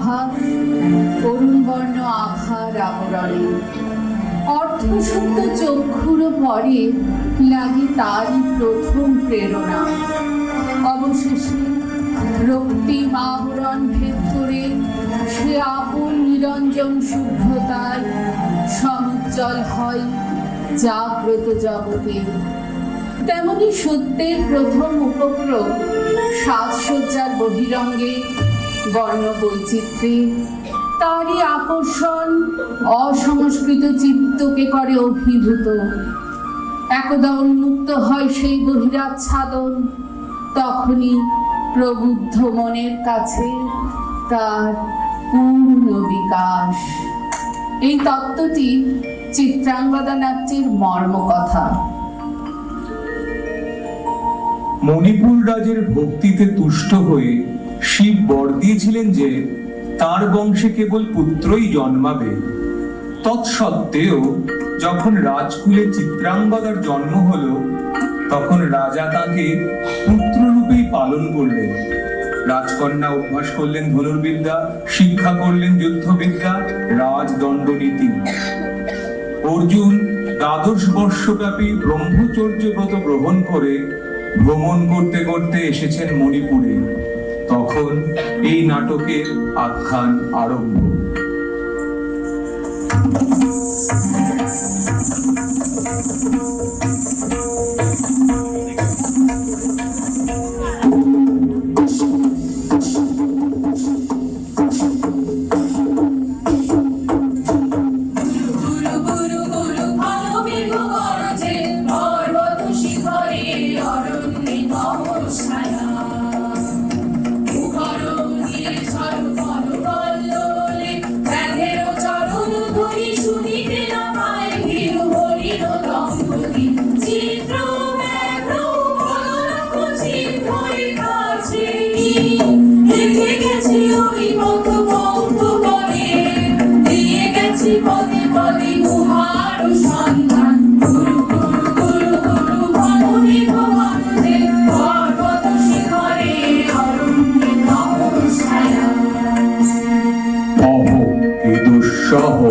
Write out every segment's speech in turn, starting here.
আভাস অরুণ বর্ণ আভার আবরণে, অর্ধসত্য চক্ষুর পরে লাগে তারই প্রথম প্রেরণা। অবশেষে রক্তিম আবরণ ভেদ করে সে আপন নিরঞ্জন শুভ্রতার সমুজ্জ্বল হয় জাগ্রত জগতে। তেমনি সত্যের প্রথম উপক্রম সাজসজ্জার বহিরঙ্গে, বর্ণ বৈচিত্র্যে তারই আকর্ষণ অসংস্কৃত চিত্তকে করে অভিভূত। একদা উন্মুক্ত হয় সেই বহিরাচ্ছাদন, তখনই প্রবুদ্ধ মনের কাছে তার পূর্ণ বিকাশ। এই তত্ত্বটি চিত্রাঙ্গদা নাট্যের মর্মকথা। মণিপুর রাজের ভক্তিতে তুষ্ট হয়ে শিব বর দিয়েছিলেন যে তার বংশে কেবল পুত্রই জন্মাবে। তৎসত্ত্বেও যখন রাজকুলে চিত্রাঙ্গদার জন্ম হলো, তখন রাজা তাকে পুত্ররূপেই পালন করলেন। রাজকন্যা অভ্যাস করলেন ধনুর্বিদ্যা, শিক্ষা করলেন যুদ্ধবিদ্যা, রাজদণ্ডনীতি। অর্জুন 12 বর্ষব্যাপী ব্রহ্মচর্য ব্রত গ্রহণ করে ভ্রমণ করতে করতে এসেছেন মণিপুরে। তখন এই নাটকের আখ্যান আরম্ভ।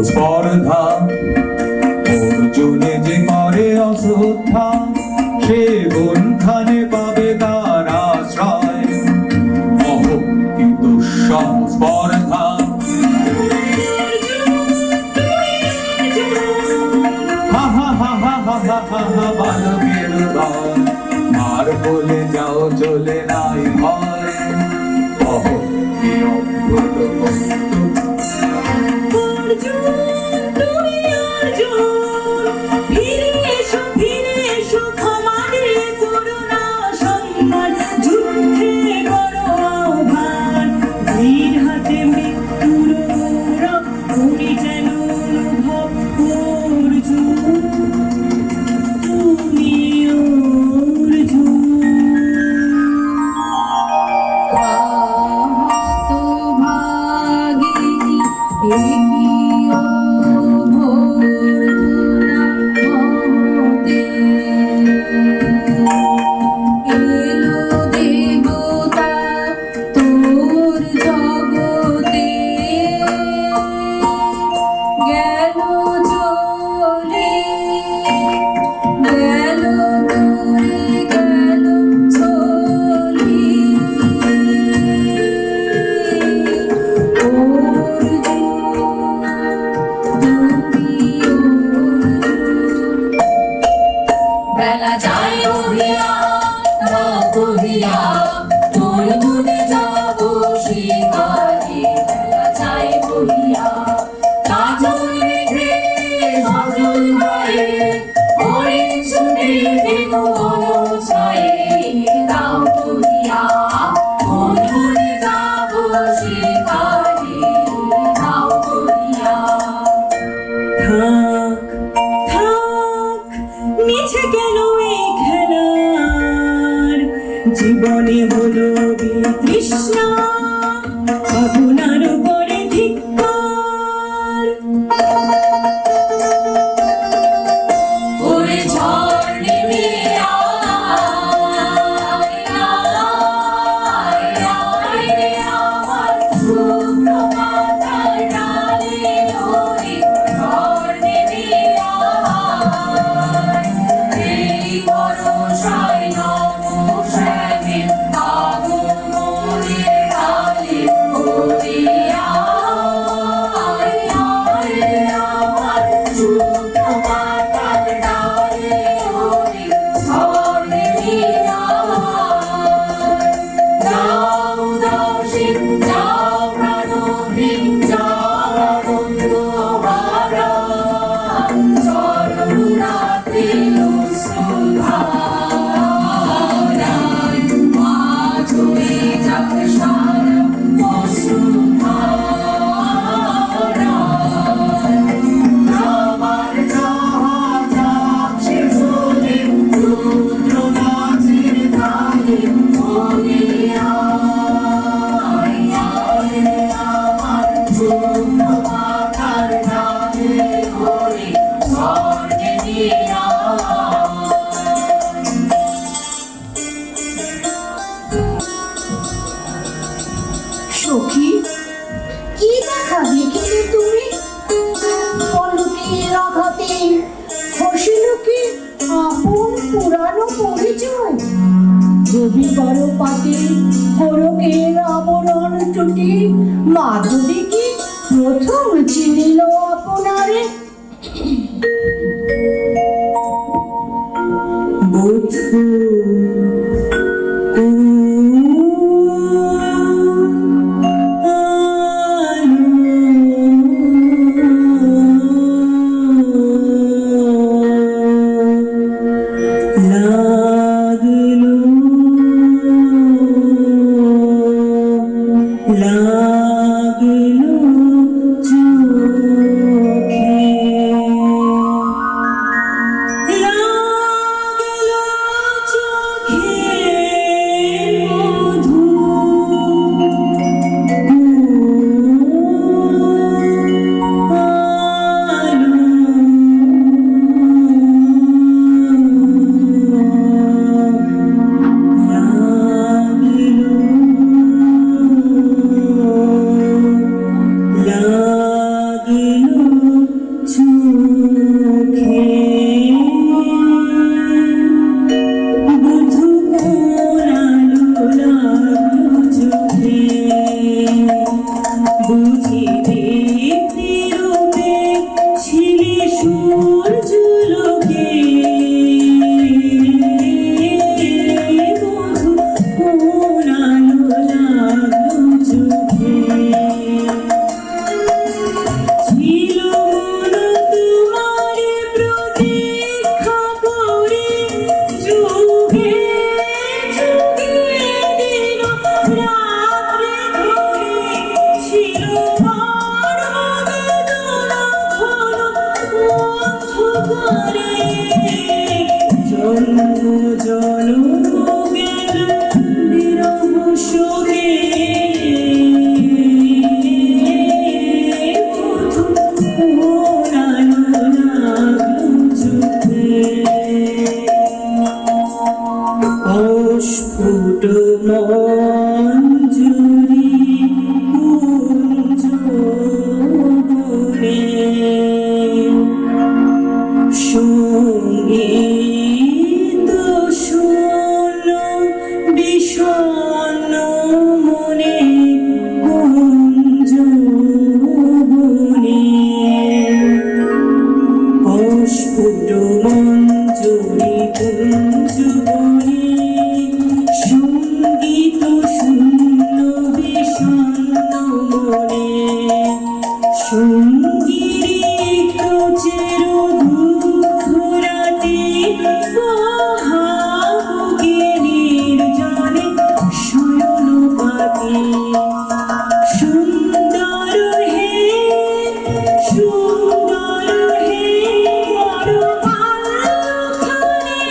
স্পর্ধা অর্জুনে যে করে অশ্রদ্ধা, সে কোনখানে পাবে তার আশ্রয়। অহ কি দুঃসহ স্পর্ধা। হা হা হা হা হা হা হা হা বালকের দল, মার বলে যাও চলে নাই ভয়। অহ কি অদ্ভুত কৌতুক। জীবনে হলো বিতৃষ্ণা, আপনার উপরে ধিক্কার। ওরে ঝড় নেমে আয় রে আমার শুভ্র হারানো পরিচয়। রবিবার পাতে হরকের আবরণ টুটি মাধবী কি প্রথম চিনিল আপনারে? বধূ সুন্দর হে বড় আলোখানি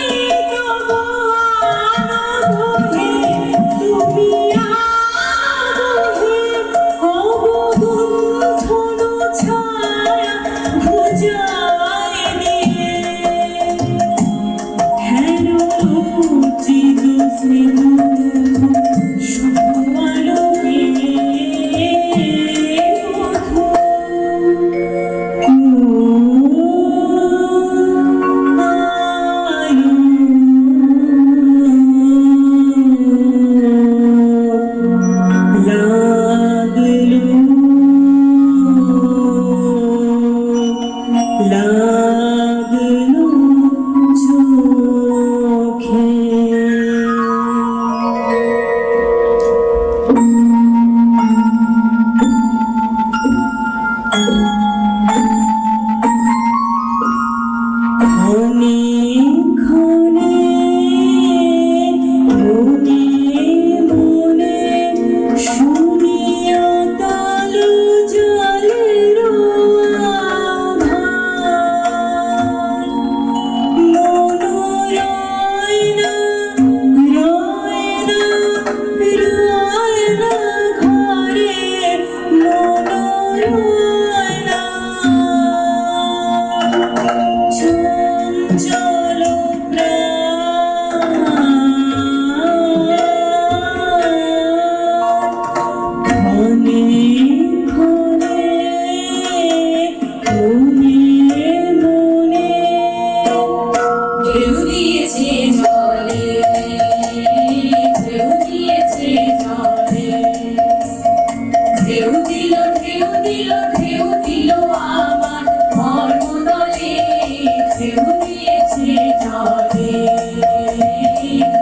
ঝরে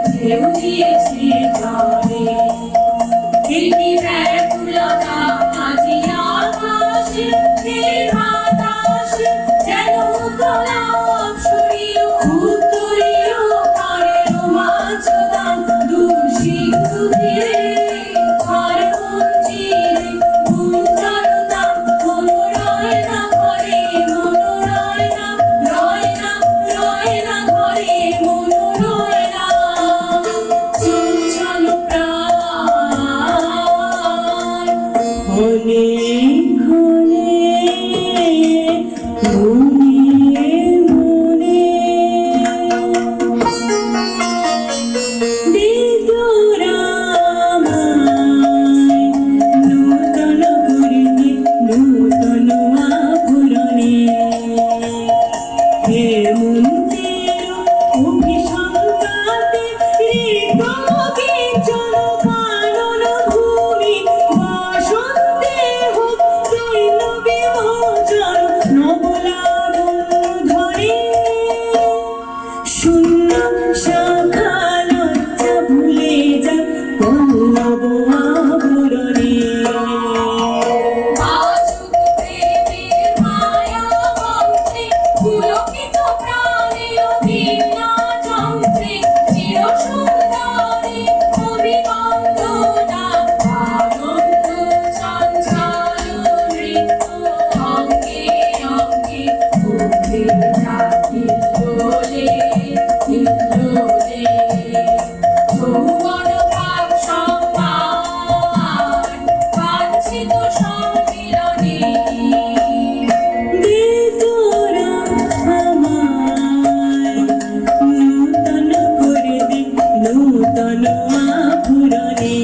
ঢেউ দিয়েছে ঝরে একটি ব্যাকুলতা মাঝি আকাশে ঢের বাতাসে যেন গোলাপ শরীর উত্তরীয় তারে রোমাঞ্চ দান দূর সিন্ধু তীরে আর মঞ্জিরে গুঞ্জন দান মনো রয় না ঘরে মনো রয় না রয় না রয় না ঘরে মনো রয় না চঞ্চল প্রাণ ক্ষণে ক্ষণে মনে মনে বিদুরামায় নূতন করিতে নূতন আভরণে হেমন্তের অভিসংকাতে ঋতুকিঞ্চন কানন ভূমি বসন্তে হোক দৈন্য বিমোচন নবলাবণ্য ধরে শূন্য শাখা লজ্জা ভুলে যা পল্লব আবরণে আজুক প্রেমের মায়া মন্ত্রে পুলকিত প্রাণে অভিন্না যন্ত্রে চির সুন্দরে অভিবন্দনা আনন্দ চঞ্চল নৃত্য অঙ্গে অঙ্গে উঠে যাকে দোলে হিল্লোলে যৌবন ভাব সম্মান বাঞ্ছিত সম্মিলনে বেদরা আমায় নূতন করে দে নূতন আভরণে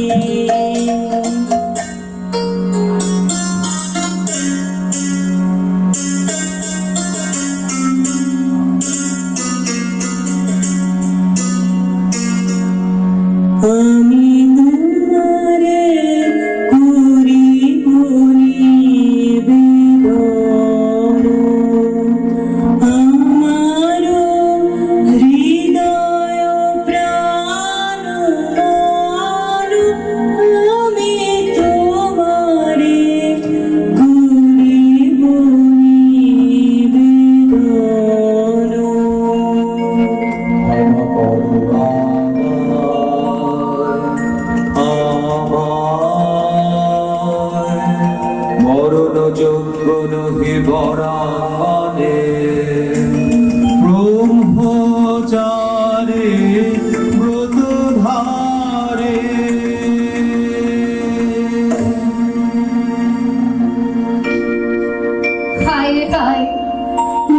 আমি তোমারে করিব নিবেদন আমার হৃদয় প্রাণ মন আমি তোমারে করিব নিবেদন মরণ যোগ্য নহি বরানে ব্রহ্মচারে ব্রতধারে হায় হায়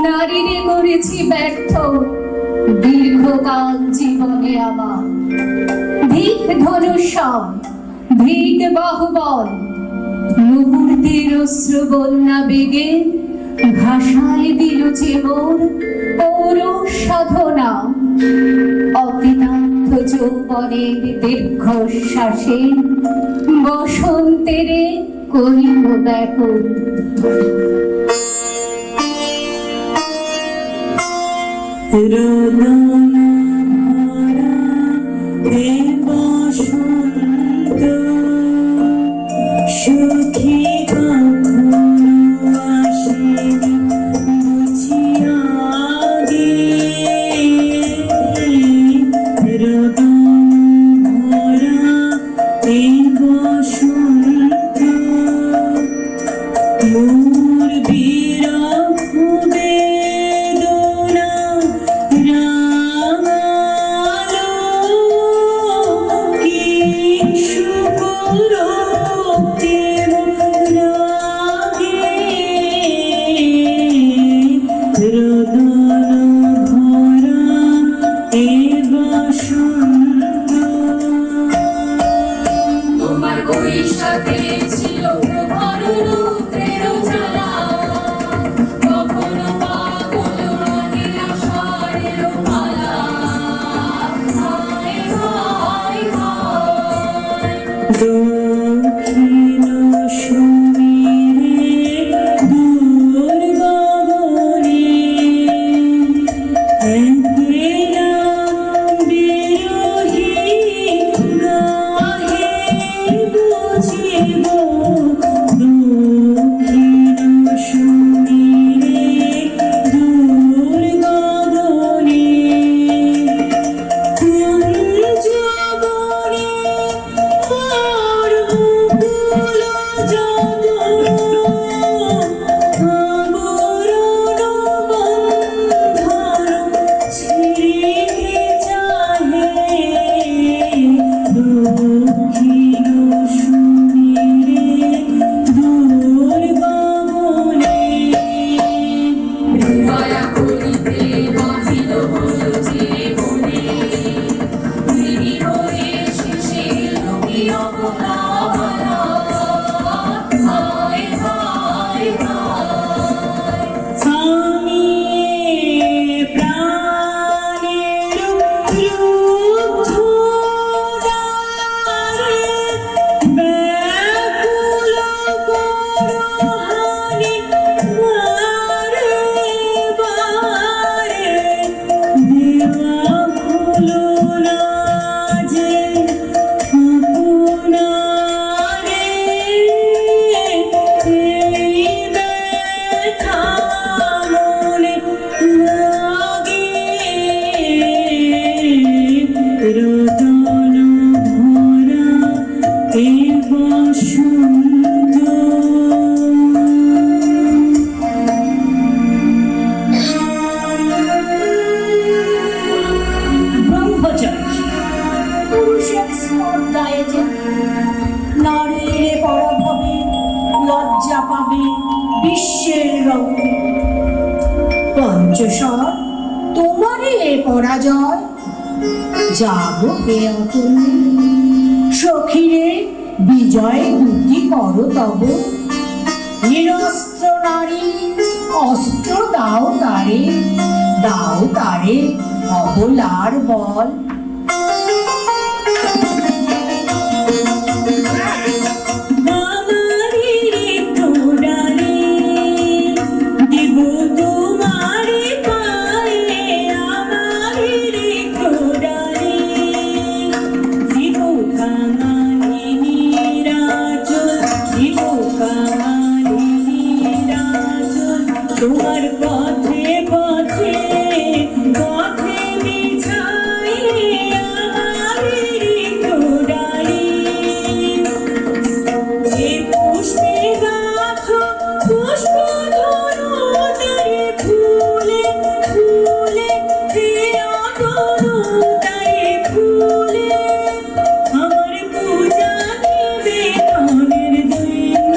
নারীরে করেছি ব্যর্থ দীর্ঘকাল জীবনে আমার ধিক ধনুষম ধিক বাহুবল মুহূর্তের অশ্রু বন্যা বেগে ভাষায় দিল যে মোর পৌরুষ সাধনা অকৃতার্থ যৌবনের দীর্ঘশ্বাসে বসন্তেরে করিল ব্যাকুল রোদন ভরা হে বসন্ত সুখী কখনো আসেনি বুঝিয়া গে রোদন ভরা হে বসন্ত মোর বিরহ বেদনা রাঙালো কি সুকর প্রেম রাগে রোদন ভরা এ বসন্ত তোমার বৈশাখে ছিল প্রভর রূপের জ্বালা কখনো পাগল রাগের আষাঢ়ের মালা হায় হায় হায় দক্ষিণ সমীরে দূর গগনে একে পঞ্চস্বর তোমারই এ পরাজয়। জাগো হে অতুল, সখীরে বিজয় দুটি করো তব। নিরস্ত্র নারী অস্ত্র দাও তারে অবলার বল। তোমার পথে পথে পথে বিছাই আমারি তোড়ালি, যে পুষ্পে গাথ পুষ্প ধরো তারে ফুলে ফুলে প্রিয় তরু তারে ফুলে, আমার পূজা নিবেদনের দৈন্য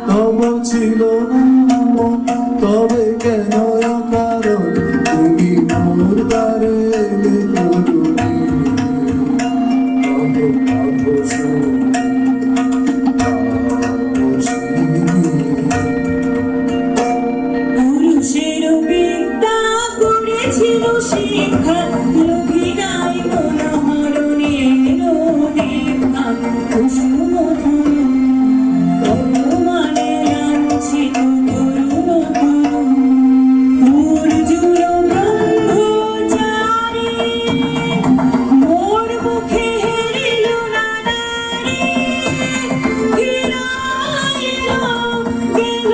তব ছিল না মন, তবে কেন কারণ তুমি মোর দ্বারে এলে তরুণী। তব পুরুষের বিদ্যা করেছিল শিক্ষা, লোভী নাই মনোহরণে দেখা কুসুম মানে লাঞ্ছিত তরুণ তরুণ দুর্জুর ব্রহ্মচারী, মোর মুখে হেরিল না নারী, ফিরাইল গেল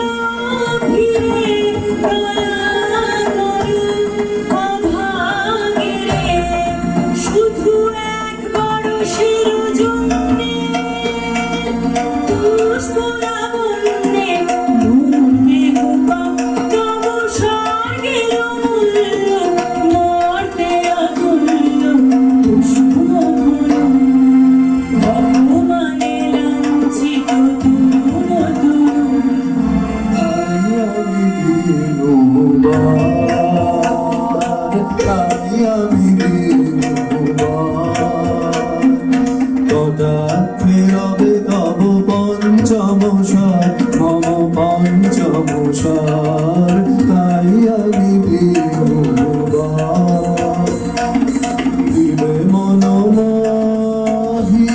ফিরে অভাগিরে, শুধু একবার শিরোজন্যে পুষ্পরাবণ্যে মূর্তি গোপা তব স্বর্গের মূল্য মর্তে অতুল্য কুসুমধর, ভগবানে লাঞ্ছিত তরুণ তরুণ। ফেরবে তব পঞ্চমসার মম পঞ্চমসার, তাই আমি দিবে মনোমোহী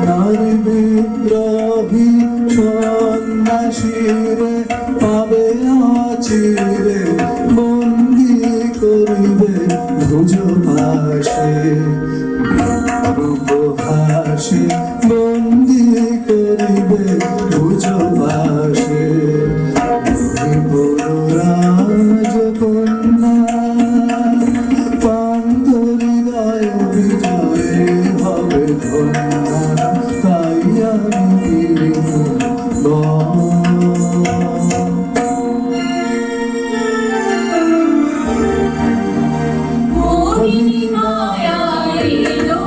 নারী বিদ্রোহী সন্ন্যাসীরে পাবে আচিরে, বন্দি করিবে ভুজ পাশে উপহাসে, বন্দি করিবে ভুজ পাশে। রাজকন্যা পান্ত হৃদয় বিজয়ে হবে ধন্যা, তাই আমি মোহিনী মায়া এলো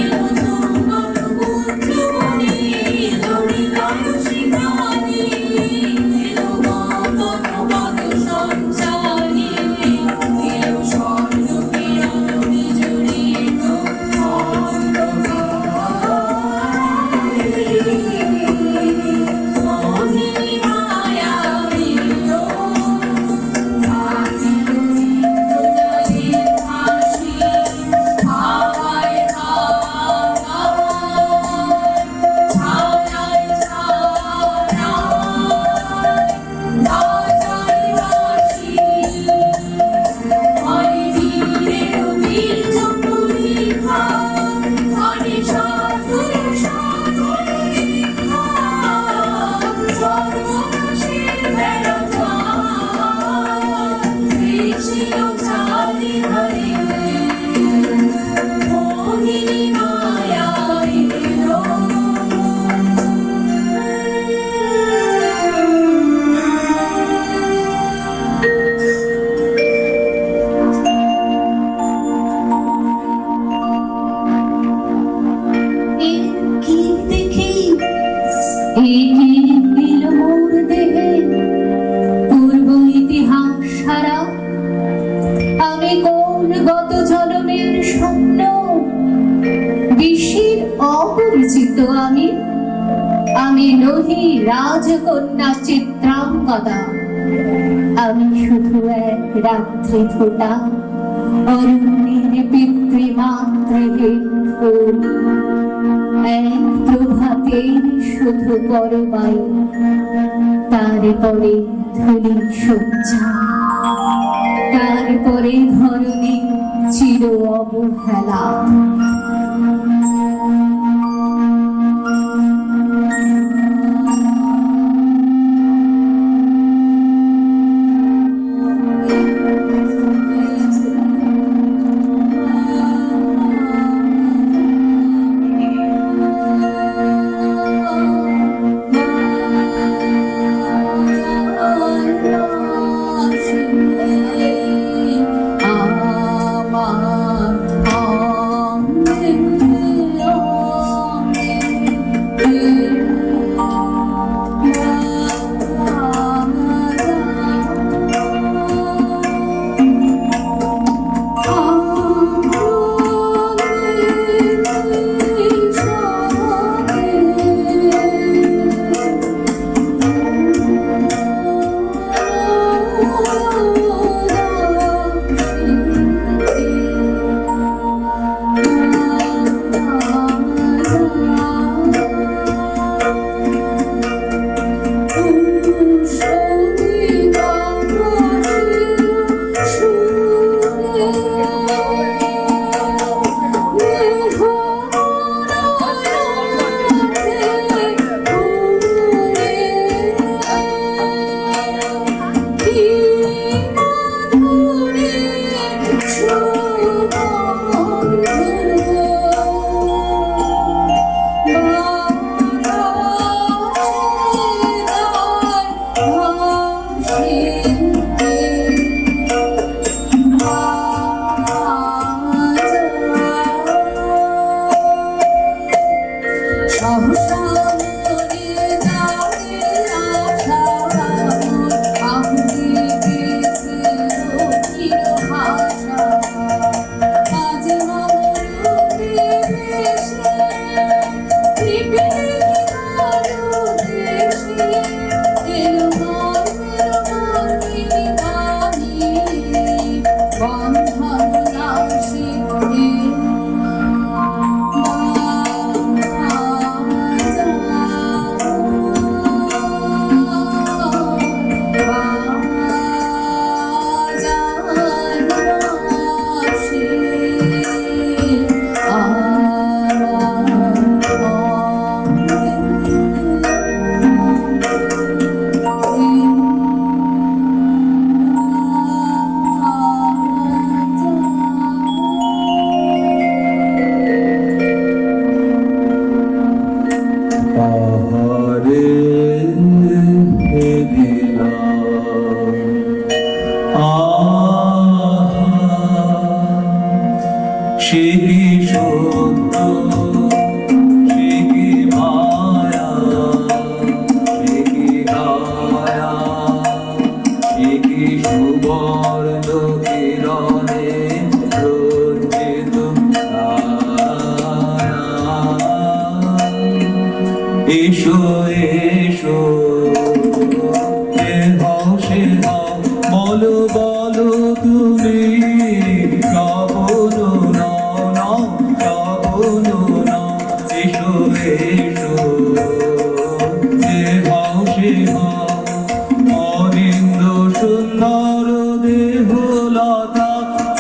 এলো তোমার পুত্রমণি, ললিতার শিখানি এলো গগন পদ সঞ্চারী, একই দিল মোর দেহে পূর্ব ইতিহাস সারা। আমি কোন গত জন্মের স্বপ্ন, বিশ্বের অপরিচিত আমি নহি রাজকন্যা চিত্রাঙ্গদা। আমি শুধু এক রাত্রি ফোটা অরণ্যের পিতৃমাতৃহীন ফুল। এক প্রভাতের শুধু পরবায়ু, তারপরে ধূলি সজ্জা, তারপরে ধরণী চির অবহেলা। এসো এসো সে হও বলো বলো তুমি কাবলো নাও নাও কাবলো নাও এসো এসো সে হও অনিন্দ সুন্দর দেহলতা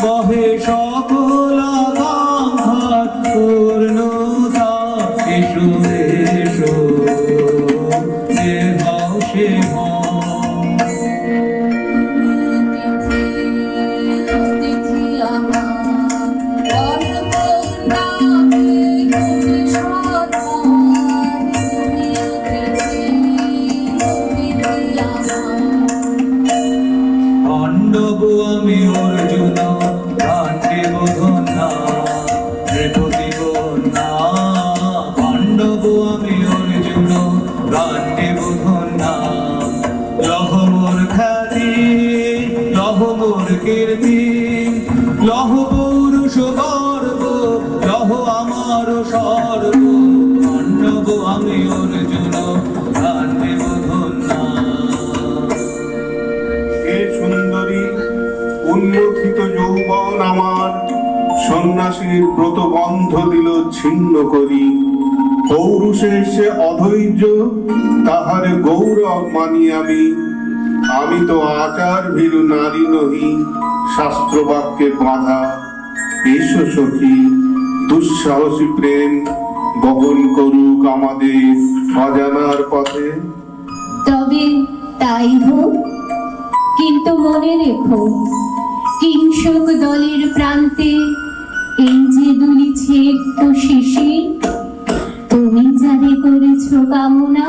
বহে সকল আকাঙ্ক্ষার পূর্ণতা এসো এসো বলি অর্জুন গান দেব ধন্যা। হে সুন্দরী, উন্মথিত যৌবন আমার সন্ন্যাসীর ব্রত বন্ধ দিল ছিন্ন করি। পৌরুষের সে অধৈর্য, তাহার গৌরব মানি আমি। আমি তো আচার ভীরু নারী নহি, শাস্ত্র বাক্যে বাঁধা। এসো সখী, দুঃসাহসী প্রেম বহন করুক আমাদের অজানার পথে। তবে তাই হোক, কিন্তু মনে রেখো কিংসুক দলের প্রান্তে এই যে দুলিছে একটু শিশির, তুমি যারে করেছ কামনা,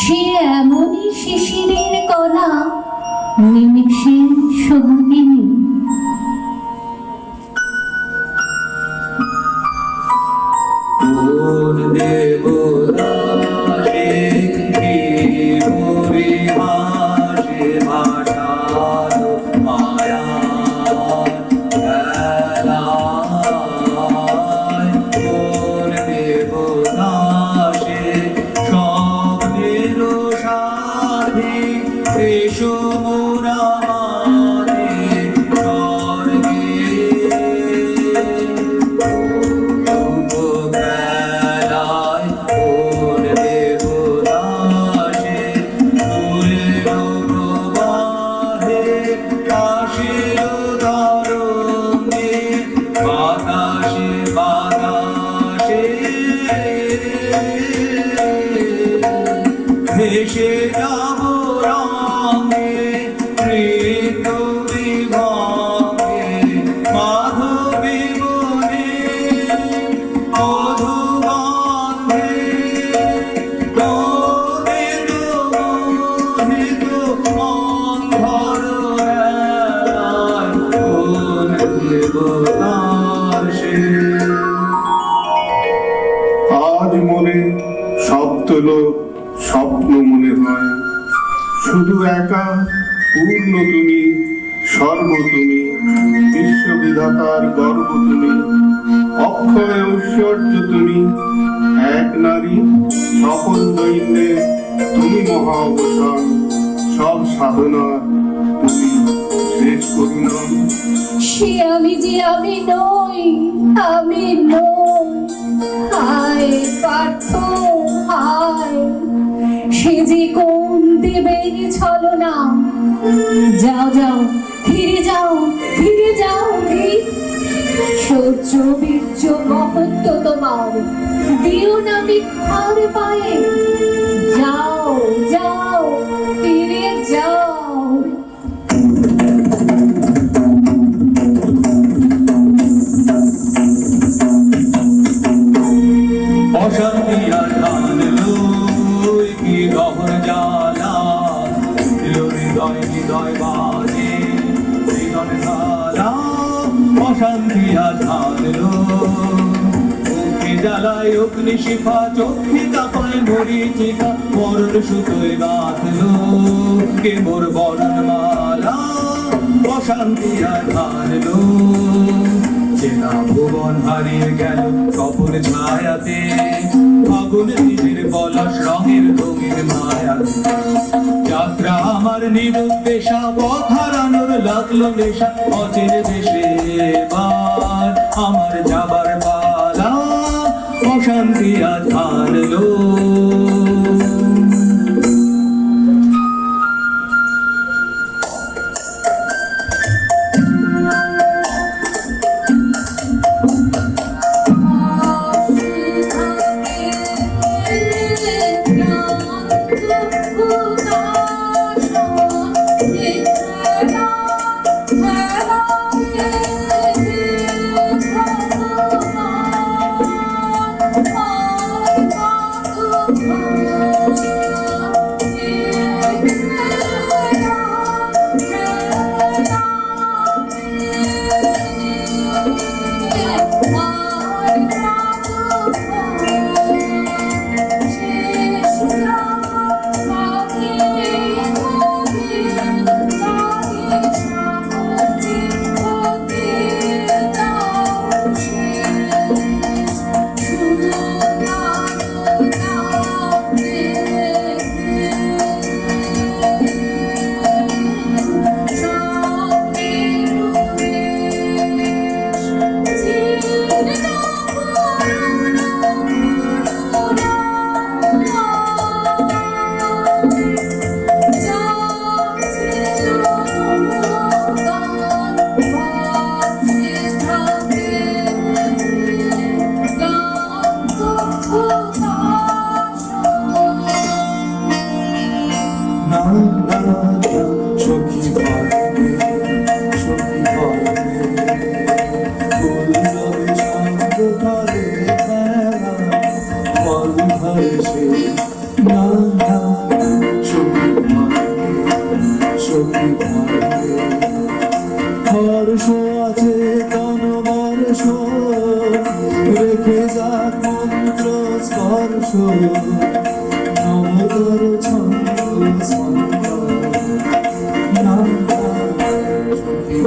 সে এমনই শিশিরের কণা নিমিষের সোহাগিনী। কোন দেবদাসে কি পরিহাসে ভাষালো মায়ার খেলায়। কোন দেবদাসে স্বপ্নের সাথে এসো মোরা মানে স্বর্গে। বেলায় কোন দেবদাসে ফুলের প্রবাহে আসিল তরঙ্গে বাতাসে বাতাসে ভেসে যাব রঙে নৃত্য বিভঙ্গে মাধবী বনে মধুগন্ধে মোহিত মোহিত অন্ধর বেলায় কোন দেবদাসে। আজ মনে সপ্তল স্বপ্ন মনে হয়, শুধু একা পূর্ণ তুমি, সর্ব তুমি, বিশ্ববিধাতার গর্ব তুমি, অক্ষয় ঐশ্বর্য তুমি, এক নারী সকল দৈন্যে তুমি মহা অবসান, সব সাধনা তুমি শেষ করিলাম। সে আমি যে আমি নই, আমি নই। হায় পার্থ হায়, সে যে কোন দেবের ছলনা। যাও যাও, ফিরে যাও, ফিরে যাও ধীর। সহ্য বীর্য মহত্ব তোমার, দিও না মিথ্যার পায়ে। যাও যাও, ফিরে যাও। অশান্তি আর টানলো কি গহর জ্বালা, হৃদয় হৃদয় বাজে হৃদয় ধারা। অশান্তি আর টানলো মুখে জ্বালায় অগ্নি শিখা, চোখে কাঁপায় মরিচিকা, মরণ সুতোয় বাঁধলো কে মোর বরণ মালা। অশান্তি আর টানলো চেনা ভুবন হারিয়ে গেল কপর ছায়াতে, আগুন নিজের পলাশ রঙের রঙের মায়াতে। যাত্রা আমার নিরুদ্দেশা, পথ হারানোর লাগলো নেশা, অচেনা দেশে এবার আমার যাবার পালা। অশান্তি আজ আনলো Oh চোখে যাক মন্ত্র স্পর্শ নবতর ছন্দ ছন্দ নাম চোখে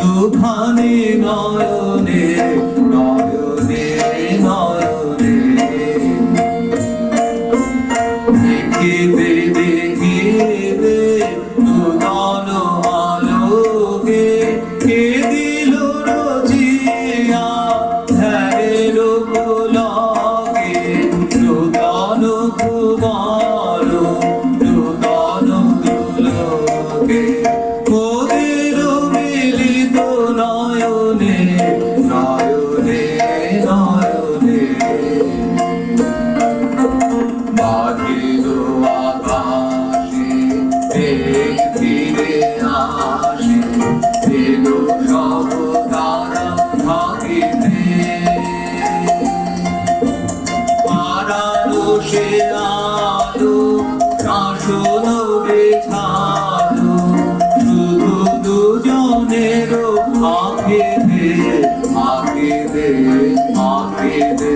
দুখানি নয়নে নয়নে নয়নে দেখিতে দেখিতে দুদল আলোকে কে দিল রচিয়া ধ্যানের পুলকে দুদল কুমার দুদল দুলকে মোদের মিলিত নয়নে নয়নে নয়নে বাহির আকাশে মেঘ ফিরে আসে এলো সব তারা থাকিতে হারালো সে আলো শাসন বেছালো শুধু দুজনের আঁখেতে আঁখেতে আঁখেতে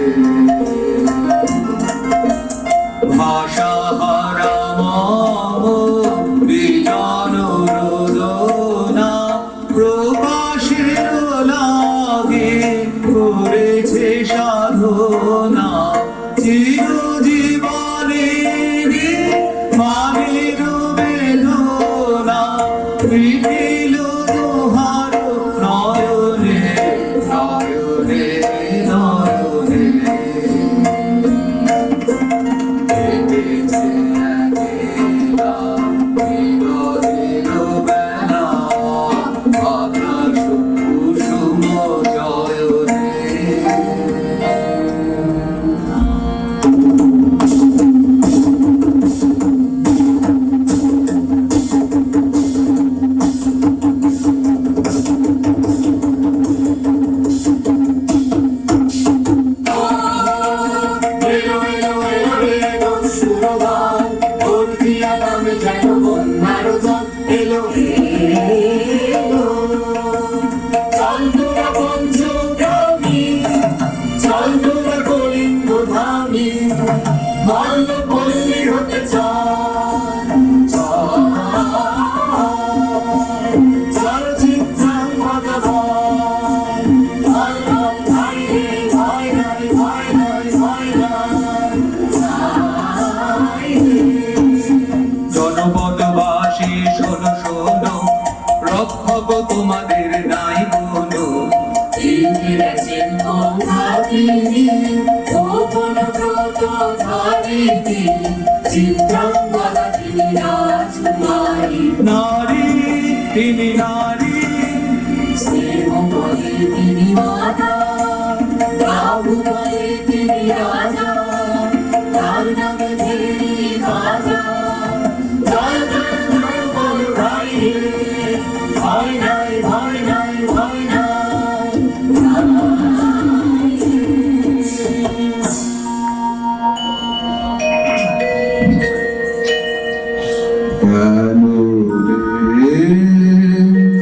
ভাষা হারা মম বিজন রোদনা প্রকাশের লাগে করেছে সাধনা চিরজীবনে মানির বেদনা মিটিল তোহার নয়নে নয়নে নয়নে দেখেছে একলা বিরোধীর বেলা আকাশ কুসুম জয়নে এলো এলো এলো এলো সুরগান ওর দিয়া নামে যেন বন্যার জল এলো এলো চল তোরা পঞ্চগ্রামী চল তোরা কলিঙ্গ ধামী মল্ল পল্লী হতে চায় চল চিত্রাং ভগবান ভয় নাই ভাই রে ভয় নাই ভয় নাই ভয় নাই জনপদবাসী শোনো শোনো রক্ষক তোমাদের নাই কোনো ইন্দ্রেছেন গঙ্গাতীরে গোপন ব্রত ধারিতে চিত্রাঙ্গদা তিনি রাজকুমারী নারী তিনি নারী স্নেহ বলে তিনি মাতা বাহুবলে তিনি রাজা তার নামে ধেরি রাজা জয় জয় জয় বল ভাই রে ভয় নাই ভয় নাই ভয় নাই কেন রে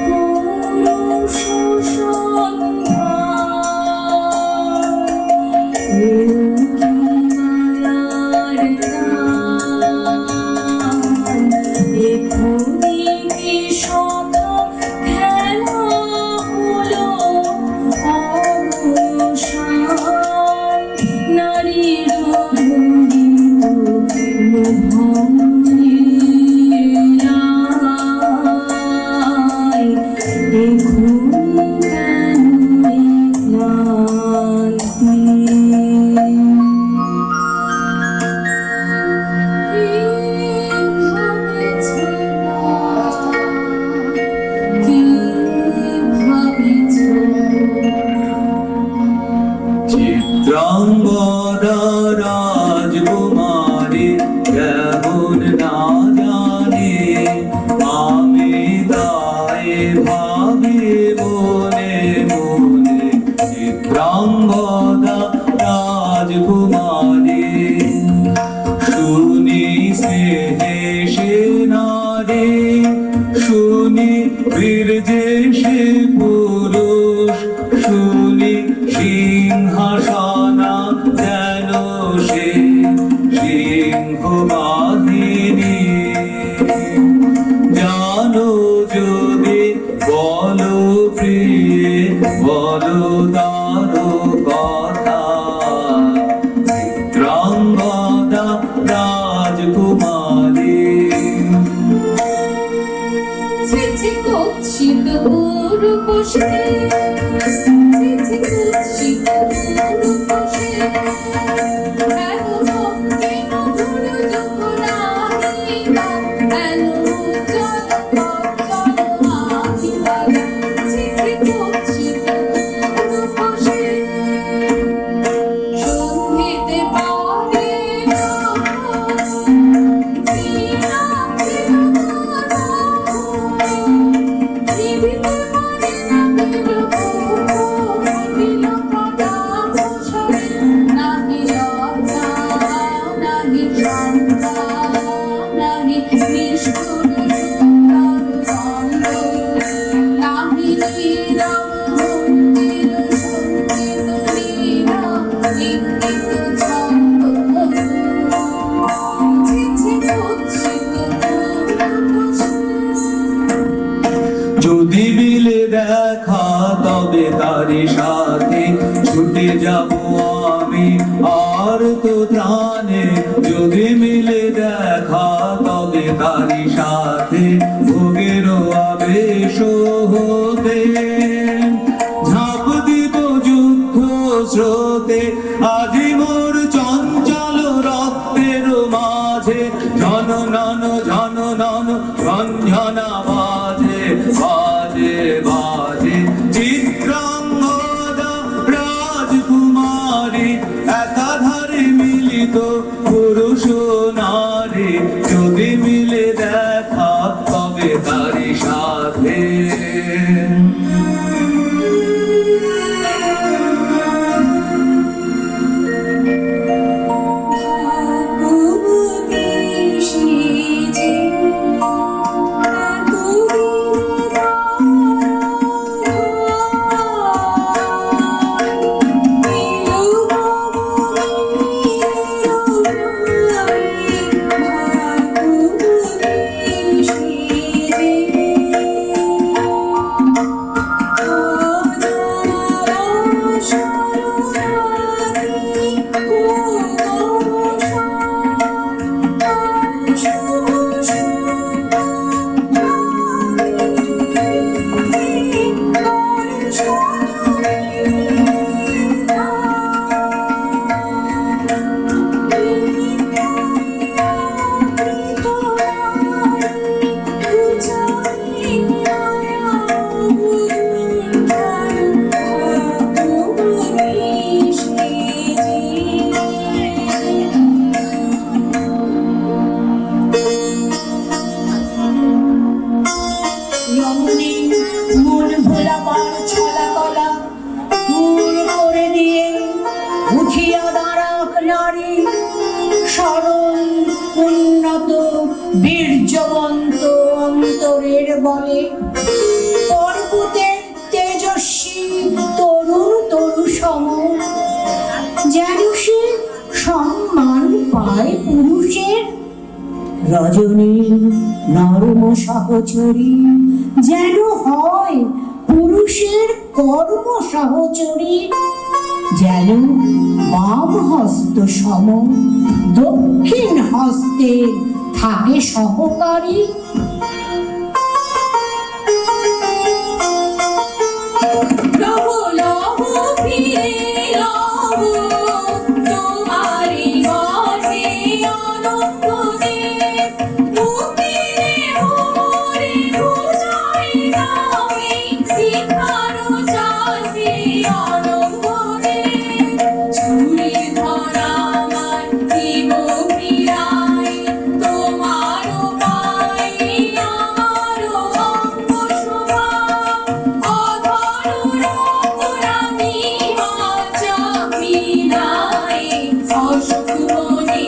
পুরুষ সন্ধ্যা এও কি মায়ার গান এখনি কি সখা খেলা হলো অবসান নারীর চিত্রাঙ্গদা রাজকুমারী কেমন না জানি আমি তাই ভাবি মনে মনে চিত্রাঙ্গদা রাজকুমারী শুনি স্নেহে সে নারী শুনি বীর্যে সে পুরুষ শুনি সিংহাসনা যেন সে সিংহ বাহিনী জানো যদি বলো প্রিয়ে বলো তার কথা চিত্রাঙ্গদা রাজকুমারী ছিছি কুৎসিত পুরুষে ছিছি কুৎসিত পুরুষে কেন ভক্তি মধুর যুগলাহিবা কেন উজ্জ্বল উজ্জ্বল আহিবা ছিছি কুৎসিত পুরুষে সঙ্গীতে পারে না বিনা নিভিতে পারে না বিরহ কথা বসরে নাহি লজ্জা নাহি শান্তা নাহি নিষ্ঠুর সুন্দর রঙ্গ নাহি নীরব মন্দির সঙ্গীত লীলা ইঙ্গিত ছন্দ ছিছি কুৎসিত যদি মিলে দেখা তবে তারি সাথে ছুটে যাব আমি আর তো ত্রাণে যদি মিলে দেখা তবে তারি সাথে ভোগের আবেশ হতে ঝাঁপ দিব যুদ্ধ স্রোতে আজি মোর চঞ্চল রক্তের মাঝে ঝননন ঝননন রঞ্জনা বাজে বাজে বাজে চিত্রাঙ্গদা রাজকুমারী একাধারে মিলিত পুরুষ নারী যদি মিলে দেখা তবে তারি সাথে ভাবুতি সেজে এত দিন হৃদয়ের বলে পর্বতের তেজস্বী তরুণ তরু সম, যেন সে সম্মান পায় পুরুষের। রজনী নরম সহচরী যেন হয় পুরুষের কর্ম সহচরী, যেন বাম হস্ত সম দক্ষিণ হস্তে থাকে সহকারী। লহ লহ ফিরে লহ তোমারি বটে অনন্ত দেব, মুক্তিরে মোরে বুঝাই দামি শিখানো চাঁদে অনন্ত দেব। ছুরি ধরা আমার দিব ফিরাই তোমারও পাই আমারও অঙ্গ শোভা, অধর রঘুরামি মাঝা মিলাই অসুখ মনে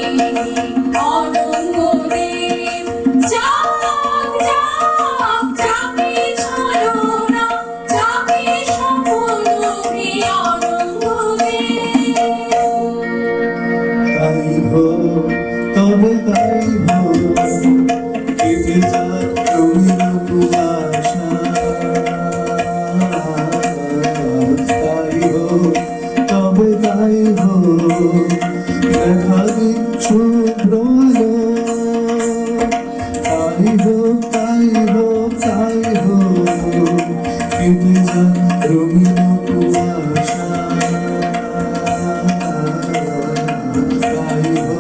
অনঙ্গ দেব। যাক যাক যাকে ছলনা যাকে সফল অনঙ্গ দেব। তাই হো তবে তাই হো কেটে যাক রঙিন কুয়াশা। তাই হো তবে তাই হো দেখা দিক শুভ্র আলো। তাই হো তাই হো তাই হো কেটে যাক রঙিন কুয়াশা। তাই হো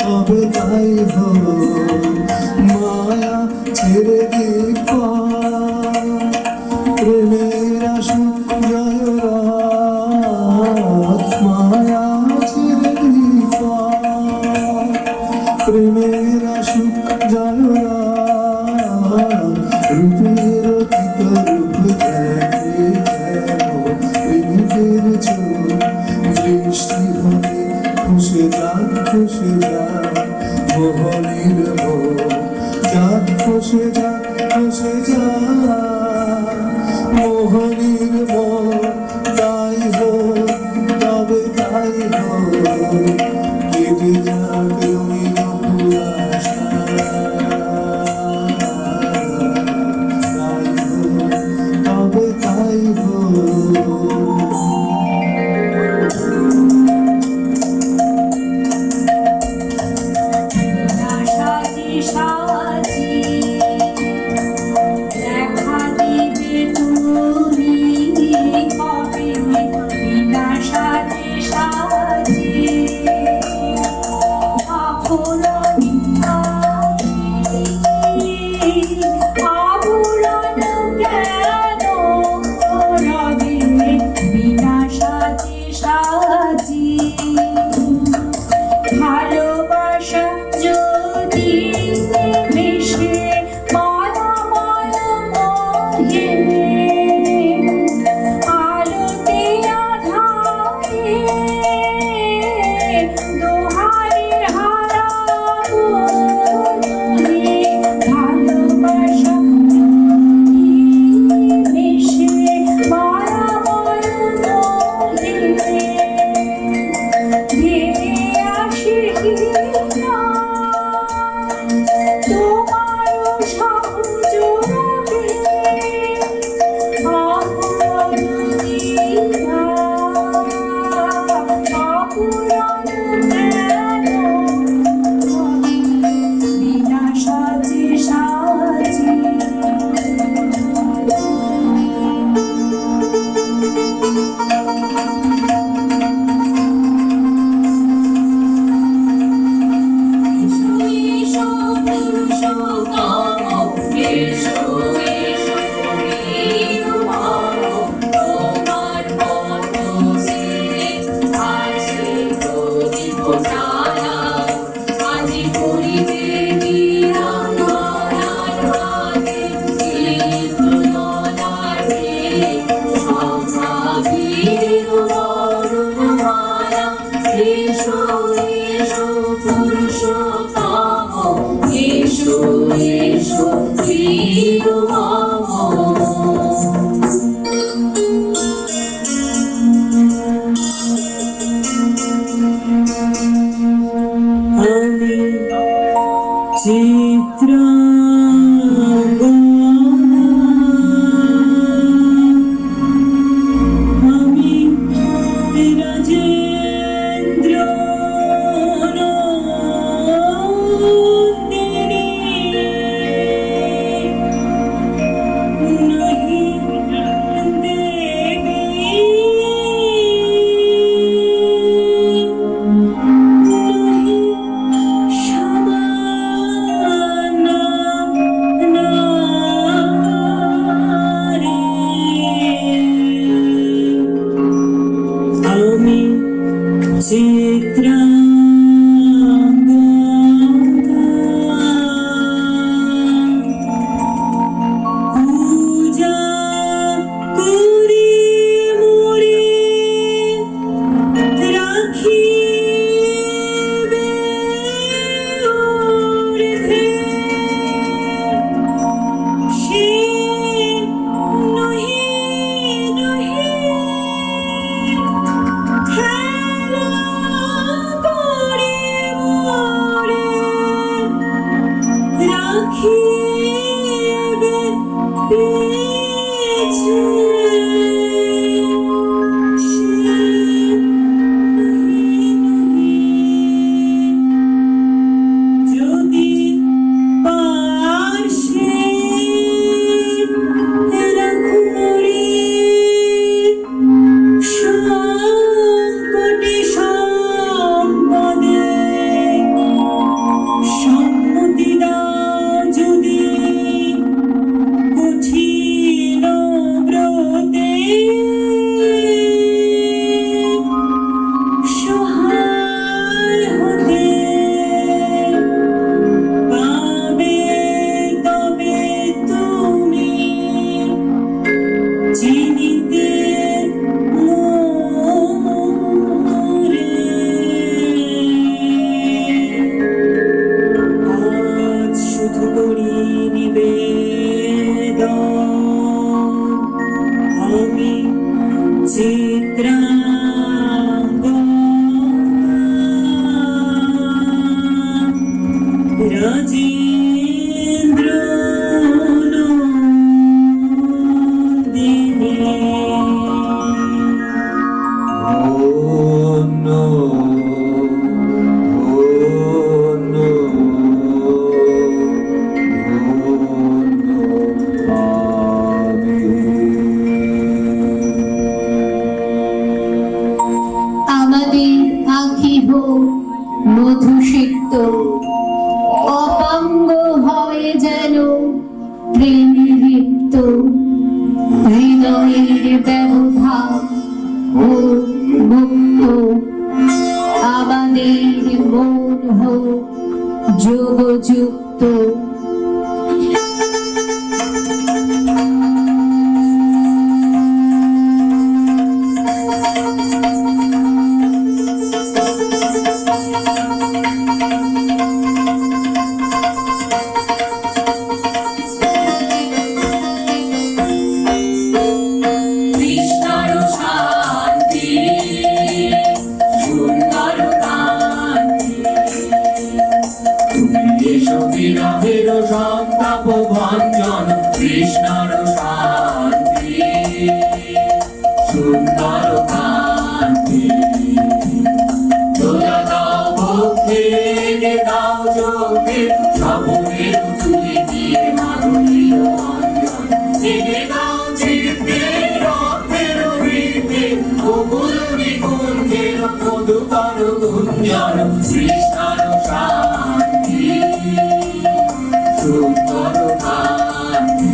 তবে তাই হো মায়া ছেড়ে দিক প্রেমের আসুক জয় রাত। মায়া ছেড়ে দিক প্রেমের আসুক জয় রাত। রূপের অতীত রূপ দেখে যেন প্রেমিকের চোখ বৃষ্টি হবে খুশে যাক খুশে যাক মোহনীর মোহ। যাক খুশে যাক খুশে যাক মোহনীর মোহ। তাই হো তবে তাই হো কেটে যাক রঙিন কুয়াশা। তাই হো তবে তাই হো। সাজি সাজি গো মম। আমি চিত্রাঙ্গনা, আমি রাজেন্দ্র নন্দিনী, নহি দেবী আমি চিত্রাঙ্গনা, পূজা করি মোরে রাখিবে ঊর্ধ্বে, সে নহি খেলা করে মোরে রাখিবে পিছে, সে যদি পার্শ্বে রাখু মোরে সংকটে সম্পদে, সম্মতি দাও যদি কঠিন ব্রতে, সহায় হতে পাবে তবে তুমি চিনিতে মোরে। আজ শুধু করি নিবেদন, আমি চিত্রাঙ্গনা, রাজেন্দ্র নন্দিনী। ধন্য ধন্য ধন্য আমি। আমাদের আঁখি হোক মধুসিক্ত, অপাঙ্গ হয় যেন প্রেমে লিপ্ত, হৃদয়ের ব্যবধান হোক মুক্ত, আমাদের মন হোক যোগযুক্ত। কৃষ্ণর শান্তি সুন্দর কান্তি, তুমি এসো বিরহের সন্তাপ ভঞ্জন, কৃষ্ণর শান্তি সুন্দর কান্তি। দোলা দাও বক্ষে, রেগে দাও চোখে, স্বপনের তুলি দিয়ে মাধুরীয় অঞ্জন, রেগে দাও চিত্তে রথের বৃদ্ধে, গোকুল নিকুঞ্জের মধুকর গুঞ্জন, কৃষ্ণর শান্তি সুন্দর কান্তি।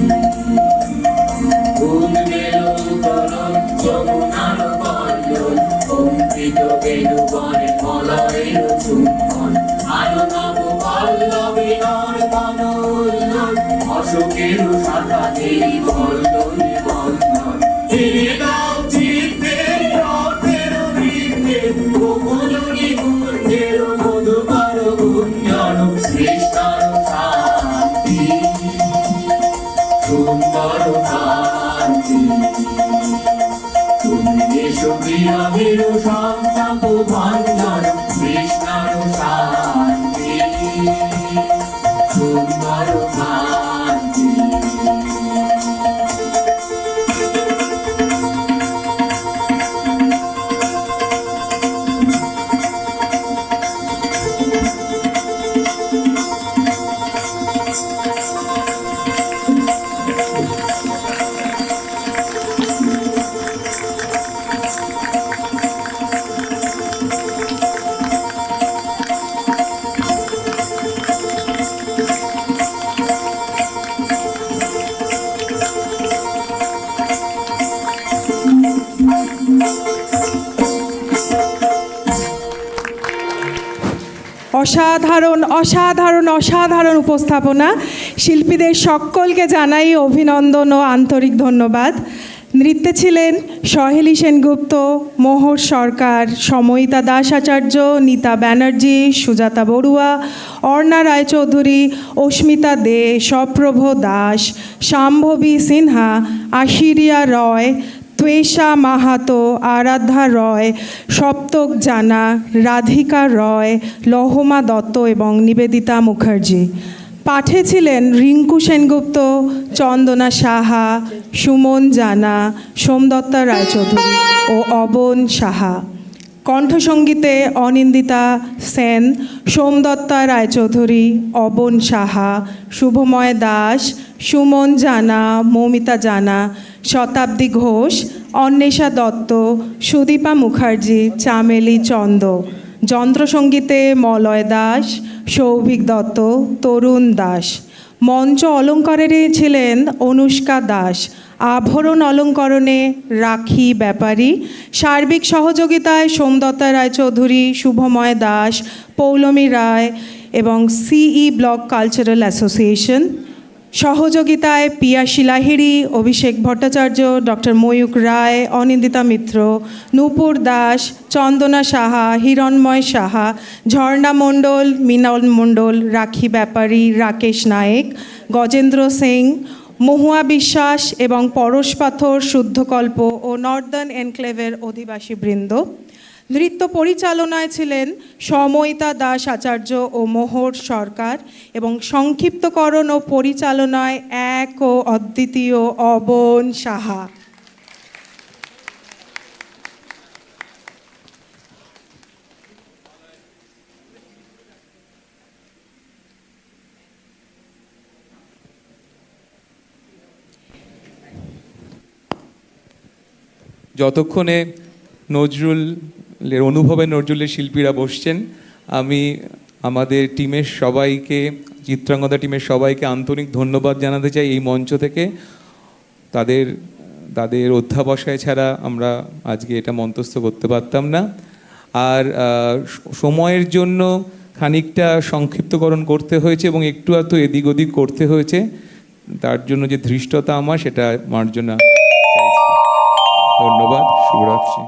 ফুল বেলো করণ যমুনার কল্লোল, অঙ্কিত বেণু বনে মলয়ের চুম্বন, আরো নব পল্লবী নর্তন উল্লোল, অশোকের শাখা দেই কল্লোল বন্ধন, ফিরে দাও চিত্তে রথের বৃদ্ধে, গোকুল নিকুঞ্জের মধুকর গুঞ্জন, কৃষ্ণর শান্তি সুন্দর শান্তি তুমি এসো বিরোধীর সংতাপ ভঞ্জন কৃষ্ণর শান্তি সুন্দর শান্তি অসাধারণ অসাধারণ অসাধারণ উপস্থাপনা। শিল্পীদের সকলকে জানাই অভিনন্দন ও আন্তরিক ধন্যবাদ। নৃত্যে ছিলেন সহেলি সেনগুপ্ত, মোহর সরকার, সময়িতা দাস আচার্য, নীতা ব্যানার্জি, সুজাতা বড়ুয়া, অর্ণা রায়চৌধুরী, অস্মিতা দে, সপ্রভ দাস, শাম্ভবী সিনহা, আশিরিয়া রয়, ত্বেষা মাহাতো, আরাধ্যা রয়, সপ্তক জানা, রাধিকা রয়, লহমা দত্ত এবং নিবেদিতা মুখার্জি। পাঠে ছিলেন রিঙ্কু সেনগুপ্ত, চন্দনা সাহা, সুমন জানা, সোমদত্তা রায়চৌধুরী ও অবন সাহা। কণ্ঠসঙ্গীতে অনিন্দিতা সেন, সোমদত্তা রায়চৌধুরী, অবন সাহা, শুভময় দাস, সুমন জানা, মৌমিতা জানা, শতাব্দী ঘোষ, অন্বেষা দত্ত, সুদীপা মুখার্জি, চামেলি চন্দ। যন্ত্রসঙ্গীতে মলয় দাস, সৌভিক দত্ত, তরুণ দাস। মঞ্চ অলঙ্কারে ছিলেন অনুষ্কা দাস, আভরণ অলঙ্করণে রাখি ব্যাপারী, সার্বিক সহযোগিতায় সোমদত্তা রায়চৌধুরী, শুভময় দাস, পৌলমী রায় এবং সিই ব্লক কালচারাল অ্যাসোসিয়েশন। সহযোগিতায় পিয়াসী লাহিড়ী, অভিষেক ভট্টাচার্য, ডক্টর ময়ূক রায়, অনিন্দিতা মিত্র, নূপুর দাস, চন্দনা সাহা, হিরণময় সাহা, ঝর্ণা মণ্ডল, মৃণাল মণ্ডল, রাখি ব্যাপারী, রাকেশ নায়েক, গজেন্দ্র সিং, মহুয়া বিশ্বাস এবং পরশ পাথর, শুদ্ধকল্প ও নর্দার্ন এনক্লেভের অধিবাসীবৃন্দ। নৃত্য পরিচালনায় ছিলেন সময়িতা দাস আচার্য ও মোহর সরকার এবং সংক্ষিপ্তকরণ ও পরিচালনায় এক ও অদ্বিতীয় অবন সাহা। যতক্ষণে নজরুলের অনুভবে নজরুলের শিল্পীরা বসছেন, আমি আমাদের টিমের সবাইকে, চিত্রাঙ্গদা টিমের সবাইকে আন্তরিক ধন্যবাদ জানাতে চাই। এই মঞ্চ থেকে তাদের অধ্যাবসায় ছাড়া আমরা আজকে এটা মঞ্চস্থ করতে পারতাম না। আর সময়ের জন্য খানিকটা সংক্ষিপ্তকরণ করতে হয়েছে এবং একটু আধটু এদিক ওদিক করতে হয়েছে। তার জন্য যে ধৃষ্টতা আমার, সেটা মার্জনা চাইছি। ধন্যবাদ। শুভরাত্রি।